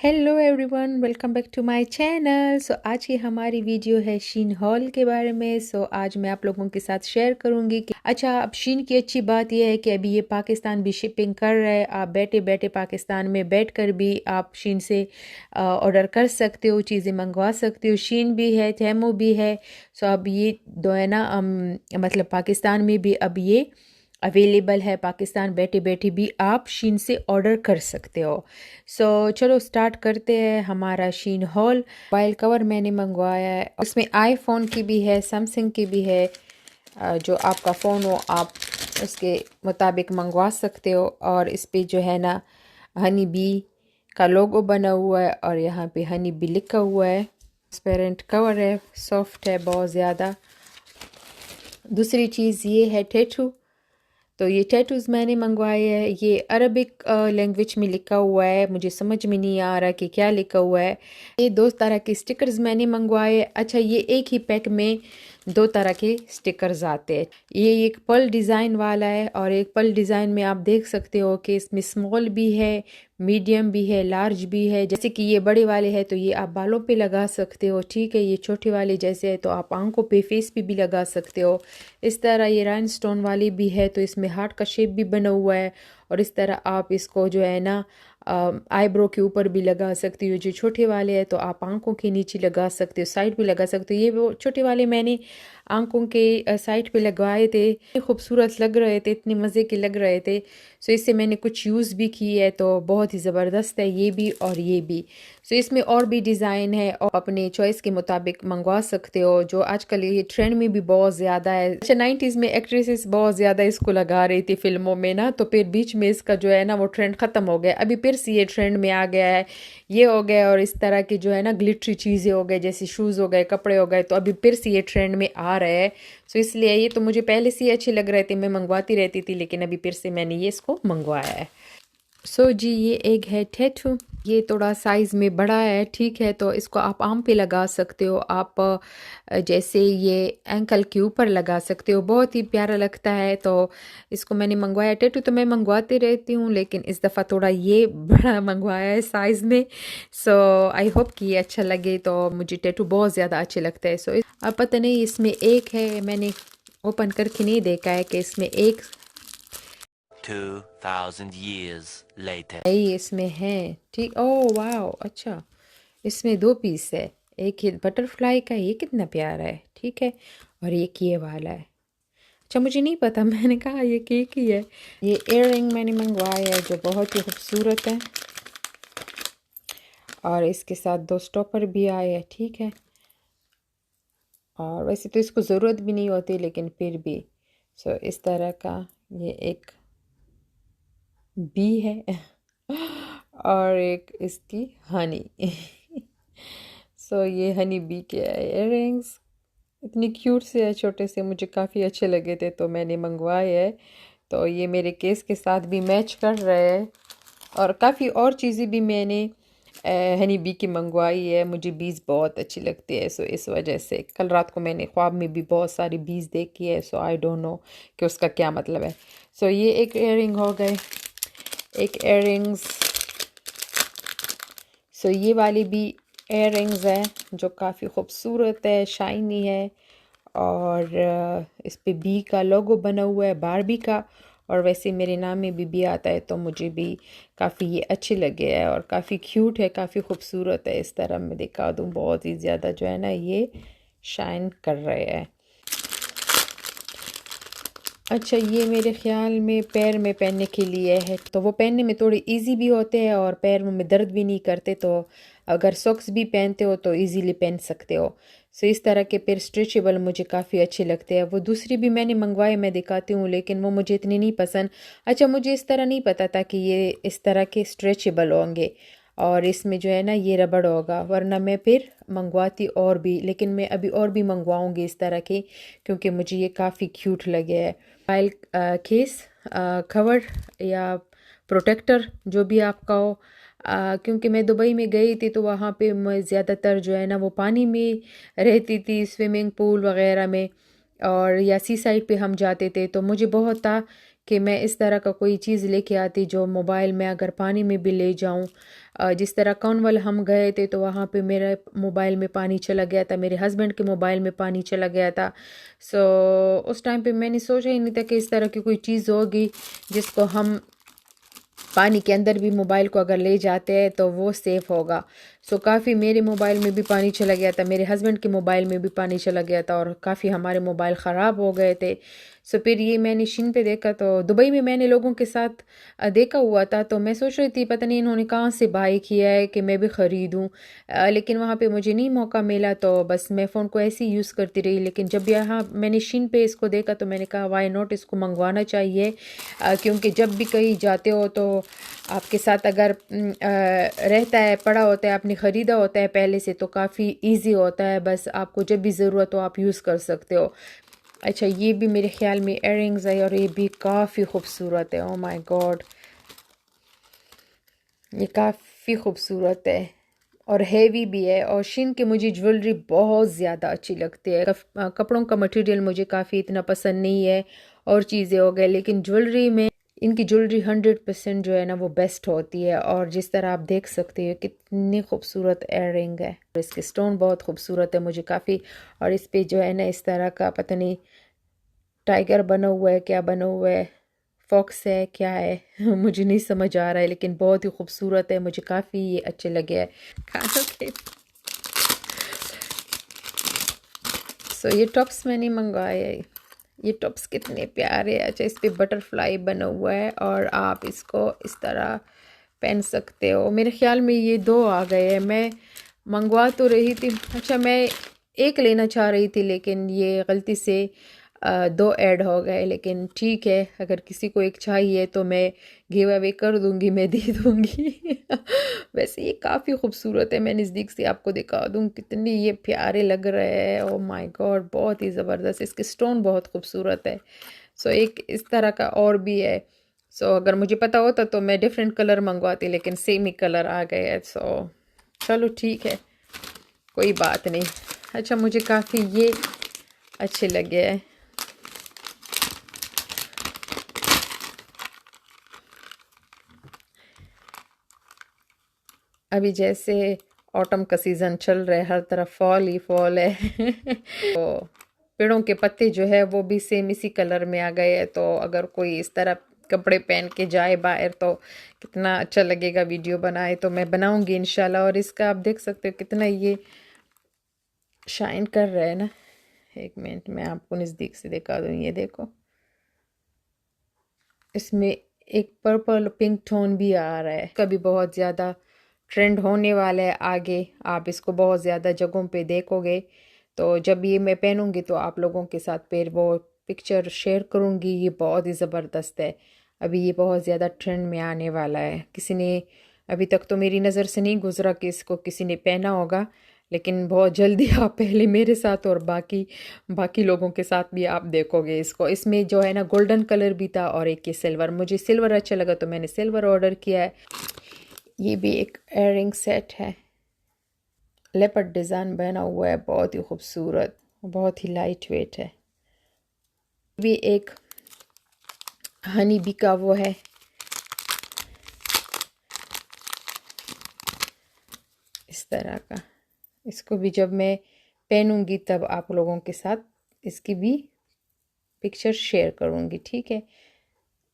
Hello everyone, welcome back to my channel. आज की हमारी वीडियो है शीन हॉल के बारे में। आज मैं आप लोगों के साथ शेयर करूंगी कि अब शीन की अच्छी बात यह है कि अभी ये पाकिस्तान भी शिपिंग कर रहा है। आप बैठे बैठे पाकिस्तान में बैठकर भी आप शीन से ऑर्डर कर सकते हो, चीज़ें मंगवा सकते हो। शीन भी है, थेमो भी है। अब ये दो है ना, मतलब पाकिस्तान में भी अब ये अवेलेबल है। पाकिस्तान बैठे बैठे भी आप शीन से ऑर्डर कर सकते हो। चलो स्टार्ट करते हैं हमारा शीन हॉल। मोबाइल कवर मैंने मंगवाया है, उसमें आईफोन की भी है, सैमसंग की भी है। जो आपका फ़ोन हो आप उसके मुताबिक मंगवा सकते हो। और इस पे जो है ना हनी बी का लोगो बना हुआ है और यहाँ पे हनी बी लिखा हुआ है। ट्रांसपेरेंट कवर है, सॉफ्ट है बहुत ज़्यादा। दूसरी चीज़ ये है टैटू। तो ये टैटूज़ मैंने मंगवाए हैं। ये अरबिक लैंग्वेज में लिखा हुआ है, मुझे समझ में नहीं आ रहा कि क्या लिखा हुआ है। ये दो तरह के स्टिकर्स मैंने मंगवाए। अच्छा, ये एक ही पैक में दो तरह के स्टिकर्स आते हैं। ये एक पर्ल डिज़ाइन वाला है और एक पर्ल डिज़ाइन में आप देख सकते हो कि इसमें स्मॉल भी है, मीडियम भी है, लार्ज भी है। जैसे कि ये बड़े वाले हैं तो ये आप बालों पे लगा सकते हो, ठीक है। ये छोटे वाले जैसे है तो आप आंखों पे, फेस पे भी लगा सकते हो। इस तरह ये राइनस्टोन वाली भी है तो इसमें हार्ट का शेप भी बना हुआ है। और इस तरह आप इसको जो है ना आईब्रो के ऊपर भी लगा सकती हो। जो छोटे वाले हैं तो आप आंखों के नीचे लगा सकते हो, साइड पे लगा सकते हो। ये वो छोटे वाले मैंने आंखों के साइड पे लगवाए थे, खूबसूरत लग रहे थे, इतने मज़े के लग रहे थे। इससे मैंने कुछ यूज़ भी की है तो बहुत ही ज़बरदस्त है ये भी और ये भी। इसमें और भी डिज़ाइन है और अपने चॉइस के मुताबिक मंगवा सकते हो। जो आजकल ये ट्रेंड में भी बहुत ज़्यादा है। अच्छा, 90s में एक्ट्रेसेस बहुत ज़्यादा इसको लगा रही थी फिल्मों में ना, तो फिर बीच में इसका जो है ना वो ट्रेंड ख़त्म हो गया। अभी फिर से ये ट्रेंड में आ गया है। ये हो गया और इस तरह की जो है ना ग्लिटरी चीज़ें हो गए, जैसे शूज़ हो गए, कपड़े हो गए, तो अभी फिर से ये ट्रेंड में आ रहे हैं। इसलिए ये तो मुझे पहले से ही अच्छे लग रहे थे, मैं मंगवाती रहती थी, लेकिन अभी फिर से मैंने ये इसको मंगवाया है। जी, ये एक है टैटू। ये थोड़ा साइज़ में बड़ा है, ठीक है। तो इसको आप आर्म पे लगा सकते हो। आप जैसे ये एंकल के ऊपर लगा सकते हो, बहुत ही प्यारा लगता है। तो इसको मैंने मंगवाया। टैटू तो मैं मंगवाती रहती हूँ लेकिन इस दफ़ा थोड़ा ये बड़ा मंगवाया है साइज़ में। आई होप कि ये अच्छा लगे। तो मुझे टैटू बहुत ज़्यादा अच्छे लगते हैं। अब पता नहीं इसमें एक है, मैंने ओपन करके नहीं देखा है कि इसमें एक 2000 years later. नहीं इसमें है, ठीक। ओह वाह, अच्छा, इसमें दो पीस है। एक ये बटरफ्लाई का, ये कितना प्यारा है, ठीक है। और एक ये वाला है। अच्छा, मुझे नहीं पता मैंने कहा ये केक ही है। ये इयररिंग मैंने मंगवाया है जो बहुत ही खूबसूरत है और इसके साथ दो स्टॉपर भी आए हैं, ठीक है। और वैसे तो इसको ज़रूरत भी नहीं होती लेकिन फिर भी इस तरह का ये एक बी है और एक इसकी हनी ये हनी बी के इयररिंग्स इतनी क्यूट से है, छोटे से, मुझे काफ़ी अच्छे लगे थे तो मैंने मंगवाए है। तो ये मेरे केस के साथ भी मैच कर रहे हैं। और काफ़ी और चीज़ें भी मैंने हनी बी की मंगवाई है। मुझे बीज बहुत अच्छी लगती है, इस वजह से कल रात को मैंने ख्वाब में भी बहुत सारी बीज देखी है। आई डोंट नो कि उसका क्या मतलब है। ये एक इयररिंग हो गए, एक इयररिंग्स। ये वाली भी इयररिंग्स है जो काफ़ी खूबसूरत है, शाइनी है। और इस पे बी का लोगो बना हुआ है, बारबी का। और वैसे मेरे नाम में भी आता है तो मुझे भी काफ़ी ये अच्छे लगे हैं और काफ़ी क्यूट है, काफ़ी खूबसूरत है। इस तरह मैं दिखा दूँ, बहुत ही ज़्यादा जो है ना ये शाइन कर रहे हैं। अच्छा, ये मेरे ख़्याल में पैर में पहनने के लिए है, तो वो पहनने में थोड़े इजी भी होते हैं और पैरों में दर्द भी नहीं करते। तो अगर सॉक्स भी पहनते हो तो इजीली पहन सकते हो। इस तरह के पैर स्ट्रेचेबल मुझे काफ़ी अच्छे लगते हैं। वो दूसरी भी मैंने मंगवाए, मैं दिखाती हूँ, लेकिन वो मुझे इतनी नहीं पसंद। अच्छा, मुझे इस तरह नहीं पता था कि ये इस तरह के स्ट्रेचेबल होंगे और इसमें जो है ना ये रबड़ होगा, वरना मैं फिर मंगवाती और भी। लेकिन मैं अभी और भी मंगवाऊंगी इस तरह के, क्योंकि मुझे ये काफ़ी क्यूट लगे है। मोबाइल केस, कवर या प्रोटेक्टर जो भी आपका हो। क्योंकि मैं दुबई में गई थी तो वहाँ पे मैं ज़्यादातर जो है ना वो पानी में रहती थी, स्विमिंग पूल वगैरह में, और या सी साइड पे हम जाते थे। तो मुझे बहुत था कि मैं इस तरह का कोई चीज़ लेके आती जो मोबाइल में अगर पानी में भी ले जाऊं। जिस तरह कॉर्नवॉल हम गए थे तो वहाँ पे मेरे मोबाइल में पानी चला गया था, मेरे हस्बैंड के मोबाइल में पानी चला गया था। सो उस टाइम पे मैंने सोचा ही नहीं था कि इस तरह की कोई चीज़ होगी जिसको हम पानी के अंदर भी मोबाइल को अगर ले जाते हैं तो वो सेफ़ होगा। सो काफ़ी मेरे मोबाइल में भी पानी चला गया था, मेरे हस्बैंड के मोबाइल में भी पानी चला गया था और काफ़ी हमारे मोबाइल ख़राब हो गए थे। सो फिर ये मैंने शीन पे देखा, तो दुबई में मैंने लोगों के साथ देखा हुआ था, तो मैं सोच रही थी पता नहीं इन्होंने कहाँ से बाय किया है कि मैं भी ख़रीदूँ। लेकिन वहाँ पे मुझे नहीं मौका मिला, तो बस मैं फ़ोन को ऐसे ही यूज़ करती रही। लेकिन जब यहाँ मैंने शीन पे इसको देखा तो मैंने कहा वाई नॉट, इसको मंगवाना चाहिए। क्योंकि जब भी कहीं जाते हो तो आपके साथ अगर रहता है, पड़ा होता है, आपने ख़रीदा होता है पहले से, तो काफ़ी इजी होता है, बस आपको जब भी ज़रूरत हो आप यूज़ कर सकते हो। अच्छा, ये भी मेरे ख्याल में इयररिंग्स है और ये भी काफ़ी खूबसूरत है। ओ माय गॉड, ये काफ़ी खूबसूरत है और हैवी भी है। और शीन की मुझे ज्वेलरी बहुत ज़्यादा अच्छी लगती है। कपड़ों का मटेरियल मुझे काफ़ी इतना पसंद नहीं है और चीज़ें हो गए, लेकिन ज्वेलरी में इनकी ज्वेलरी 100% जो है ना वो बेस्ट होती है। और जिस तरह आप देख सकते हो कितनी खूबसूरत इयररिंग है, इसके स्टोन बहुत खूबसूरत है मुझे काफ़ी। और इस पे जो है ना इस तरह का पता नहीं टाइगर बना हुआ है, क्या बना हुआ है, फॉक्स है, क्या है मुझे नहीं समझ आ रहा है, लेकिन बहुत ही खूबसूरत है, मुझे काफ़ी ये अच्छे लगे हैं। खानों के सो ये टॉप्स मैंने मंगवाए हैं। ये टॉप्स कितने प्यारे हैं। अच्छा, इस पे बटरफ्लाई बना हुआ है और आप इसको इस तरह पहन सकते हो। मेरे ख्याल में ये 2 आ गए हैं, मैं मंगवा तो रही थी। अच्छा, मैं एक लेना चाह रही थी लेकिन ये गलती से 2 ऐड हो गए, लेकिन ठीक है, अगर किसी को एक चाहिए तो मैं गिव अवे कर दूंगी, मैं दे दूंगी वैसे ये काफ़ी खूबसूरत है, मैं नज़दीक से आपको दिखा दूँ कितने ये प्यारे लग रहे हैं। ओ माय गॉड, बहुत ही ज़बरदस्त, इसके स्टोन बहुत खूबसूरत है। सो एक इस तरह का और भी है। सो अगर मुझे पता होता तो मैं डिफरेंट कलर मंगवाती, लेकिन सेम ही कलर आ गए हैं। सो चलो ठीक है, कोई बात नहीं। अच्छा, मुझे काफ़ी ये अच्छे लगे हैं। अभी जैसे ऑटम का सीज़न चल रहा है, हर तरफ फॉल ही फॉल है तो पेड़ों के पत्ते जो है वो भी सेम इसी कलर में आ गए हैं। तो अगर कोई इस तरह कपड़े पहन के जाए बाहर तो कितना अच्छा लगेगा, वीडियो बनाए तो मैं बनाऊंगी इंशाल्लाह। और इसका आप देख सकते हो कितना ये शाइन कर रहा है ना। एक मिनट मैं आपको नज़दीक से दिखा दूँ, ये देखो, इसमें एक पर्पल पिंक टोन भी आ रहा है। कभी बहुत ज़्यादा ट्रेंड होने वाला है आगे, आप इसको बहुत ज़्यादा जगहों पे देखोगे। तो जब ये मैं पहनूंगी तो आप लोगों के साथ फिर वो पिक्चर शेयर करूंगी। ये बहुत ही ज़बरदस्त है, अभी ये बहुत ज़्यादा ट्रेंड में आने वाला है। किसी ने अभी तक तो मेरी नज़र से नहीं गुजरा कि इसको किसी ने पहना होगा, लेकिन बहुत जल्दी आप पहले मेरे साथ और बाकी बाकी लोगों के साथ भी आप देखोगे इसको। इसमें जो है ना गोल्डन कलर भी था और एक ये सिल्वर, मुझे सिल्वर अच्छा लगा तो मैंने सिल्वर ऑर्डर किया है। ये भी एक इयररिंग सेट है, लेपर्ड डिज़ाइन बना हुआ है, बहुत ही खूबसूरत, बहुत ही लाइट वेट है। भी एक हनी बी का वो है, इस तरह का। इसको भी जब मैं पहनूंगी तब आप लोगों के साथ इसकी भी पिक्चर शेयर करूंगी, ठीक है।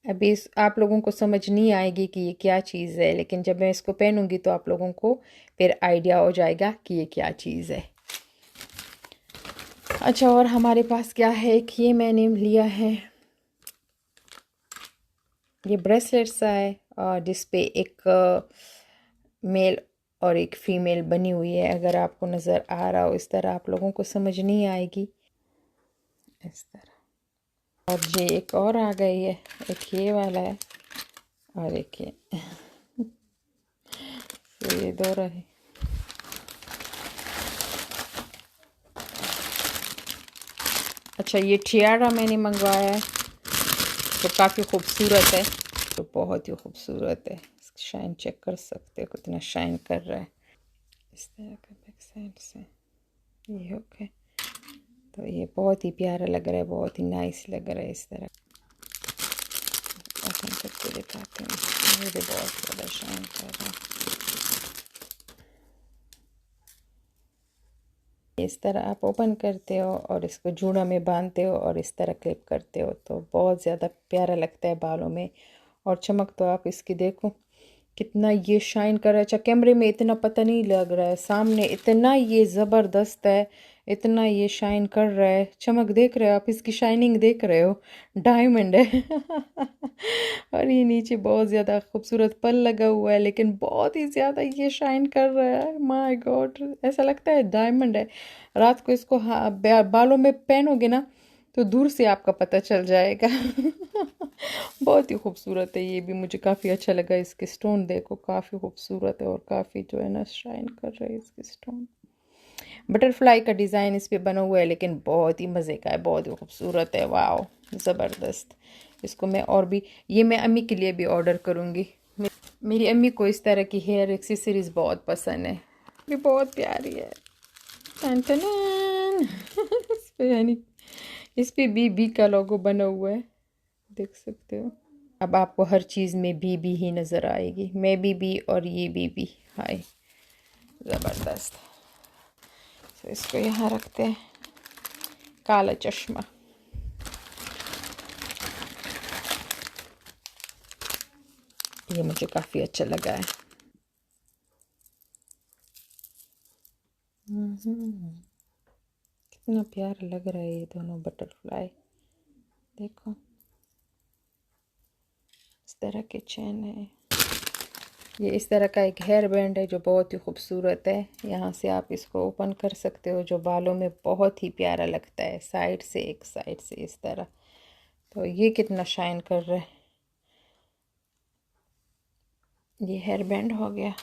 अभी आप लोगों को समझ नहीं आएगी कि ये क्या चीज़ है, लेकिन जब मैं इसको पहनूंगी तो आप लोगों को फिर आइडिया हो जाएगा कि ये क्या चीज़ है। अच्छा, और हमारे पास क्या है, एक ये मैंने लिया है, ये ब्रेसलेट सा है और जिस पे एक मेल और एक फीमेल बनी हुई है। अगर आपको नज़र आ रहा हो इस तरह, आप लोगों को समझ नहीं आएगी इस तरह। और ये एक और आ गई है, एक ये वाला है और एक ये तो ये दो रहे। अच्छा, ये टियारा मैंने मंगवाया है, तो काफ़ी खूबसूरत है, तो बहुत ही खूबसूरत है। शाइन चेक कर सकते हो कितना शाइन कर रहा है। इस तरह का बैक साइड से ये ओके, तो ये बहुत ही प्यारा लग रहा है, बहुत ही नाइस लग रहा है इस तरह। करके दिखाते हैं। ये भी बहुत ज़्यादा शाइन कर रहा है। इस तरह आप ओपन करते हो और इसको जूड़ा में बांधते हो और इस तरह क्लिप करते हो तो बहुत ज़्यादा प्यारा लगता है बालों में। और चमक तो आप इसकी देखो कितना ये शाइन कर रहा है। अच्छा कैमरे में इतना पता नहीं लग रहा है, सामने इतना ये ज़बरदस्त है, इतना ये शाइन कर रहा है। चमक देख रहे हो आप, इसकी शाइनिंग देख रहे हो, डायमंड है। और ये नीचे बहुत ज़्यादा खूबसूरत पल लगा हुआ है, लेकिन बहुत ही ज़्यादा ये शाइन कर रहा है। माय गॉड, ऐसा लगता है डायमंड है। रात को इसको बालों में पहनोगे ना तो दूर से आपका पता चल जाएगा। बहुत ही खूबसूरत है। ये भी मुझे काफ़ी अच्छा लगा। इसके स्टोन देखो काफ़ी खूबसूरत है और काफ़ी जो है ना शाइन कर रहे हैं इसके स्टोन। बटरफ्लाई का डिज़ाइन इस पे बना हुआ है, लेकिन बहुत ही मज़े का है, बहुत ही खूबसूरत है। वाओ, ज़बरदस्त। इसको मैं और भी, ये मैं अम्मी के लिए भी ऑर्डर करूँगी। मेरी अम्मी को इस तरह की हेयर एक्सेसरीज बहुत पसंद है। भी बहुत प्यारी है। टन टन इस पे यानी इस पे बी का लोगो बना हुआ है, देख सकते हो। अब आपको हर चीज़ में बी ही नज़र आएगी। मैं बी और ये बी। हाय, ज़बरदस्त। तो इसको यहाँ रखते हैं। काला चश्मा, ये मुझे काफ़ी अच्छा लगा है। कितना प्यारा लग रहा है ये दोनों बटरफ्लाई। देखो इस तरह के चैन है। ये इस तरह का एक हेयर बैंड है जो बहुत ही खूबसूरत है। यहाँ से आप इसको ओपन कर सकते हो, जो बालों में बहुत ही प्यारा लगता है। साइड से, एक साइड से इस तरह। तो ये कितना शाइन कर रहा है। ये हेयर बैंड हो गया।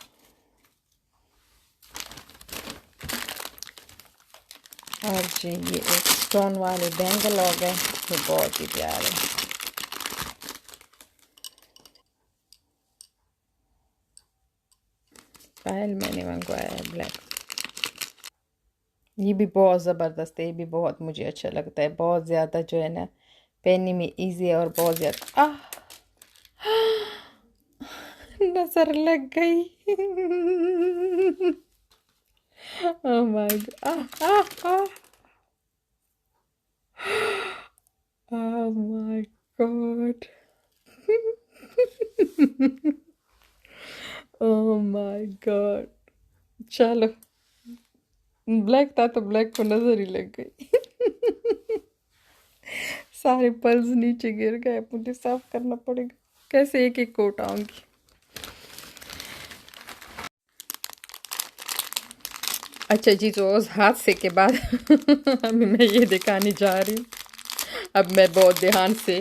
और जी ये एक स्टोन वाले बैंगल हो गए, जो बहुत ही प्यारे। पायल मैंने मंगवाया है ब्लैक। ये भी बहुत ज़बरदस्त है। ये भी बहुत मुझे अच्छा लगता है। बहुत ज़्यादा जो है ना पहनने में इजी है और बहुत ज़्यादा नजर लग गई। Oh my God, oh my God, oh my God. चलो, ब्लैक था तो ब्लैक को नजर ही लग गई। सारे पल्स नीचे गिर गए, मुझे साफ करना पड़ेगा। कैसे एक एक को उठाऊंगी। अच्छा जी, तो उस हादसे के बाद अभी मैं ये दिखाने जा रही हूँ। अब मैं बहुत ध्यान से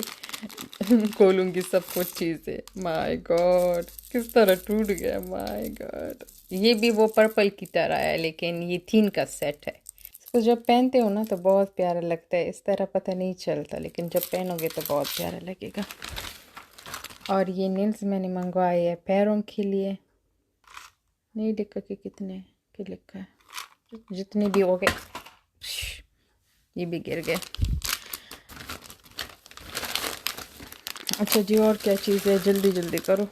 खोलूंगी सब कुछ चीज़ें। माय गॉड, किस तरह टूट गया। माय गॉड, ये भी वो पर्पल की तरह है, लेकिन ये थीन का सेट है। इसको जब पहनते हो ना तो बहुत प्यारा लगता है। इस तरह पता नहीं चलता, लेकिन जब पहनोगे तो बहुत प्यारा लगेगा। और ये नेल्स मैंने मंगवाए हैं पैरों के लिए। नहीं लिखा कि कितने के लिखा है, जितने भी हो गए। ये भी गिर गए। अच्छा जी, और क्या चीज़ है, जल्दी जल्दी करो,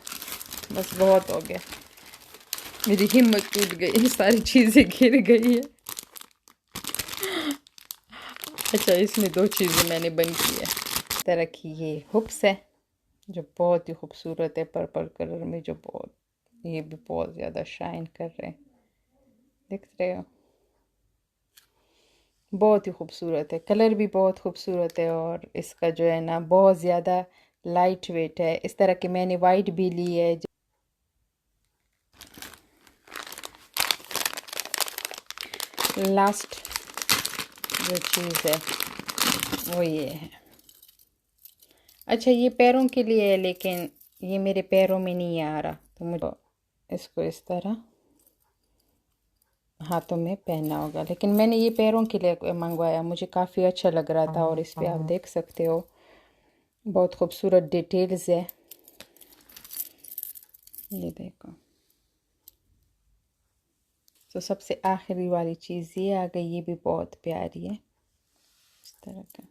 बस बहुत हो गया। मेरी हिम्मत टूट गई, सारी चीज़ें गिर गई है। अच्छा, इसमें दो चीज़ें मैंने बंद की है। इस तरह की ये हुक्स है जो बहुत ही खूबसूरत है, पर्पल कलर में, जो बहुत, ये भी बहुत ज़्यादा शाइन कर रहे हैं, देख रहे हो। बहुत ही खूबसूरत है, कलर भी बहुत खूबसूरत है। और इसका जो है ना बहुत ज़्यादा लाइट वेट है। इस तरह की मैंने वाइट भी ली है। लास्ट जो चीज़ है वो ये है। अच्छा, ये पैरों के लिए है, लेकिन ये मेरे पैरों में नहीं आ रहा, तो मुझे इसको इस तरह हाथों में पहनना होगा। लेकिन मैंने ये पैरों के लिए मंगवाया, मुझे काफ़ी अच्छा लग रहा था। और इस पे आप देख सकते हो बहुत खूबसूरत डिटेल्स है। ये देखो। तो सबसे आखिरी वाली चीज़ ये आ गई, ये भी बहुत प्यारी है, इस तरह का।